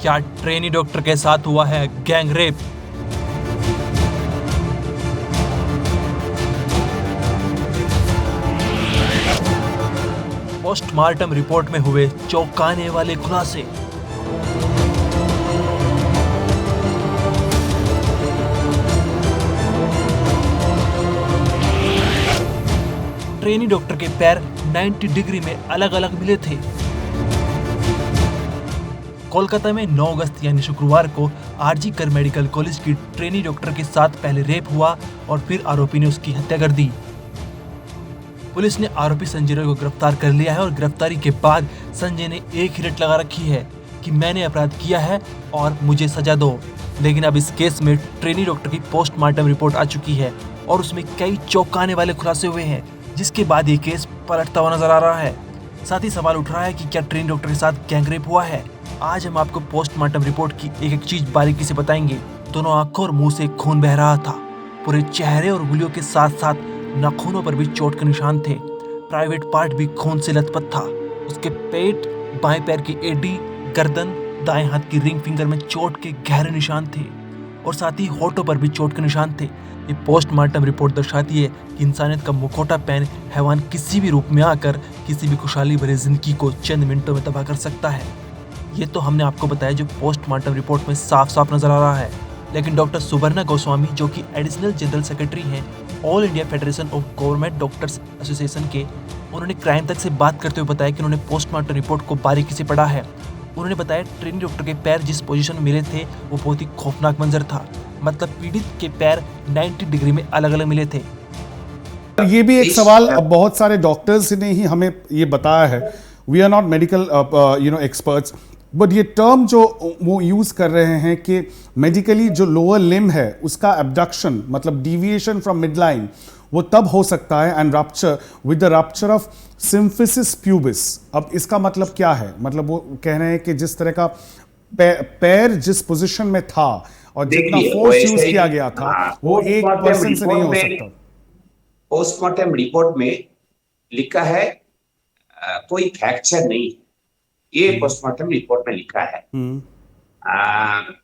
क्या trainee doctor के साथ हुआ है गैंग रेप? पोस्टमार्टम रिपोर्ट में हुए चौंकाने वाले खुलासे। ट्रेनी डॉक्टर के पैर 90 डिग्री में अलग अलग मिले थे। कोलकाता में 9 अगस्त यानी शुक्रवार को आरजी कर मेडिकल कॉलेज की ट्रेनी डॉक्टर के साथ पहले रेप हुआ और फिर आरोपी ने उसकी हत्या कर दी। पुलिस ने आरोपी संजय रॉय को गिरफ्तार कर लिया है और गिरफ्तारी के बाद संजय ने एक ही रट लगा रखी है कि मैंने अपराध किया है और मुझे सजा दो। लेकिन अब इस केस में ट्रेनी डॉक्टर की पोस्टमार्टम रिपोर्ट आ चुकी है और उसमें कई चौंकाने वाले खुलासे हुए हैं, जिसके बाद ये केस पलटता हुआ नजर आ रहा है। साथ ही सवाल उठ रहा है कि क्या ट्रेनी डॉक्टर के साथ गैंग रेप हुआ है। आज हम आपको पोस्टमार्टम रिपोर्ट की एक एक चीज बारीकी से बताएंगे। दोनों आंखों और मुंह से खून बह रहा था। पूरे चेहरे और उंगलियों के साथ साथ नाखूनों पर भी चोट के निशान थे। प्राइवेट पार्ट भी खून से लथपथ था। उसके पेट, बाएं पैर की एडी, गर्दन, दाएं हाथ की रिंग फिंगर में चोट के गहरे निशान थे और साथ ही होठों पर भी चोट के निशान थे। ये पोस्टमार्टम रिपोर्ट दर्शाती है कि इंसानियत का मुखौटा पहन हैवान किसी भी रूप में आकर किसी भी खुशहाली भरी जिंदगी को चंद मिनटों में तबाह कर सकता है। ये तो हमने आपको बताया जो पोस्टमार्टम रिपोर्ट में साफ साफ नजर आ रहा है। लेकिन डॉक्टर सुबर्णा गोस्वामी, जो कि एडिशनल जनरल सेक्रेटरी हैं all India federation of government doctors association के, उन्होंने क्राइम तक से बात करते हुए बताया कि उन्होंने पोस्टमार्टम रिपोर्ट को बारीकी से पढ़ा है। उन्होंने बताया ट्रेनी डॉक्टर के पैर जिस पोजीशन में मिले थे वो बहुत ही खौफनाक मंजर था। मतलब पीड़ित के पैर 90 डिग्री में अलग अलग मिले थे। ये भी एक सवाल अब बहुत सारे डॉक्टर्स ने ही हमें ये बताया है। We are not medical experts, but ये टर्म जो वो यूज कर रहे हैं कि मेडिकली जो लोअर लिम्ब है उसका एब्डक्शन मतलब डिविएशन फ्रॉम मिडलाइन वो तब हो सकता है and rupture with the rupture of symphysis pubis. अब इसका मतलब क्या है? मतलब वो कह रहे हैं कि जिस तरह का पैर जिस पोजीशन में था और जितना फोर्स यूज किया गया था वो एक पर्सन से नहीं हो सकता। पोस्टमार्टम रिपोर्ट में लिखा है कोई फ्रैक्चर नहीं, ये पोस्टमार्टम रिपोर्ट में लिखा है।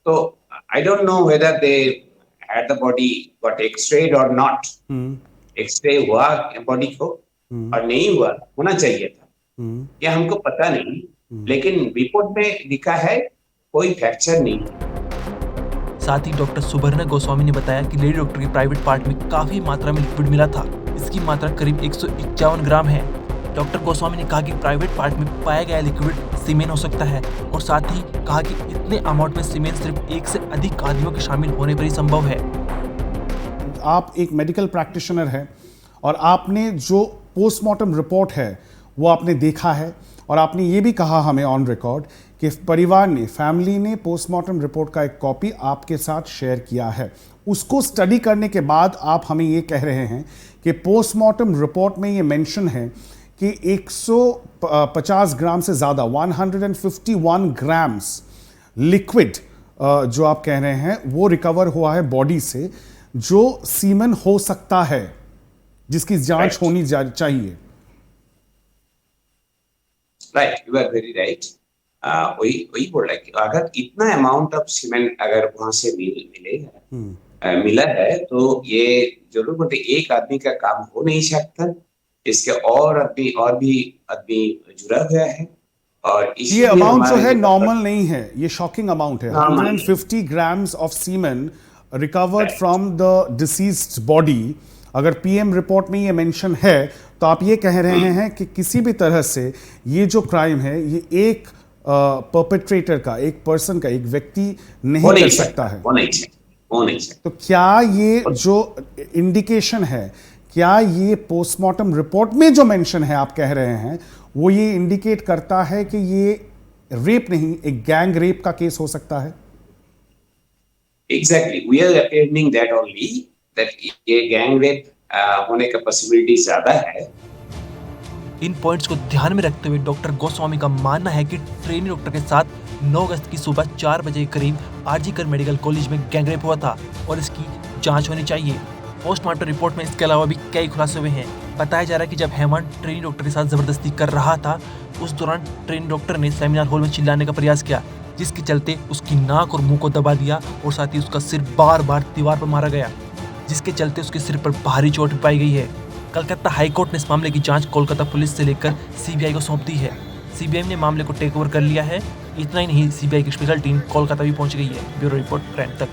तो I don't know whether they had the body got x-rayed और नॉट। एक्सरे हुआ बॉडी को और नहीं हुआ, होना चाहिए था, ये हमको पता नहीं। लेकिन रिपोर्ट में लिखा है कोई फ्रैक्चर नहीं। साथ ही डॉक्टर सुबर्णा गोस्वामी ने बताया कि लेडी डॉक्टर के प्राइवेट पार्ट में काफी मात्रा में लिक्विड मिला था। इसकी मात्रा करीब 151 ग्राम है। डॉक्टर गोस्वामी ने कहा कि प्राइवेट पार्ट में पाया गया लिक्विड सीमेन हो सकता है और साथ ही कहा कि इतने अमाउंट में सीमेन सिर्फ एक से अधिक आदमियों के शामिल होने पर ही संभव है। आप एक मेडिकल प्रैक्टिशनर हैं और आपने जो पोस्टमार्टम रिपोर्ट है वो आपने देखा है और आपने ये भी कहा हमें ऑन रिकॉर्ड कि परिवार ने, फैमिली ने पोस्टमार्टम रिपोर्ट का एक कॉपी आपके साथ शेयर किया है। उसको स्टडी करने के बाद आप हमें ये कह रहे हैं कि पोस्टमार्टम रिपोर्ट में ये मेंशन है कि 150 ग्राम से ज़्यादा 151 ग्राम्स लिक्विड जो आप कह रहे हैं वो रिकवर हुआ है बॉडी से, जो सीमेन हो सकता है, जिसकी जांच होनी चाहिए। Right, you are very right. वही बोल रहा है कि अगर इतना अमाउंट ऑफ सीमेन अगर वहां से मिला है तो ये जरूर बोलते एक आदमी का काम हो नहीं सकता। इसके और भी आदमी जुड़ा हुआ है और ये अमाउंट जो है नॉर्मल नहीं है, ये शॉकिंग अमाउंट है। 150 grams of semen recovered from the deceased body. अगर पीएम रिपोर्ट में ये मेंशन है तो आप ये कह रहे हैं कि किसी भी तरह से ये जो क्राइम है ये एक परपेट्रेटर का, एक पर्सन का, एक व्यक्ति नहीं कर सकता है। वो नहीं सकता। तो क्या ये जो इंडिकेशन है, क्या ये पोस्टमार्टम रिपोर्ट में जो मेंशन है आप कह रहे हैं वो ये इंडिकेट करता है कि ये रेप नहीं, एक गैंग रेप का केस हो सकता है? Exactly, we are apprehending that only, that ये गैंग रेप होने का पॉसिबिलिटी ज्यादा है। इन पॉइंट्स को ध्यान में रखते हुए डॉक्टर गोस्वामी का मानना है कि ट्रेनी डॉक्टर के साथ 9 अगस्त की सुबह 4 बजे के करीब आरजी कर मेडिकल कॉलेज में गैंग रेप हुआ था और इसकी जांच होनी चाहिए। पोस्टमार्टम रिपोर्ट में इसके अलावा भी कई खुलासे हुए हैं। बताया जा रहा है कि जब हेमंत ट्रेनी डॉक्टर के साथ जबरदस्ती कर रहा था उस दौरान ट्रेनी डॉक्टर ने सेमिनार हॉल में चिल्लाने का प्रयास किया, जिसके चलते उसकी नाक और मुंह को दबा दिया और साथ ही उसका सिर बार बार दीवार पर मारा गया, जिसके चलते उसके सिर पर भारी चोट भी पाई गई है। कलकत्ता हाईकोर्ट ने इस मामले की जांच कोलकाता पुलिस से लेकर सीबीआई को सौंप दी है। सीबीआई ने मामले को टेक ओवर कर लिया है। इतना ही नहीं, सीबीआई की स्पेशल टीम कोलकाता भी पहुंच गई है। ब्यूरो रिपोर्ट क्राइम तक।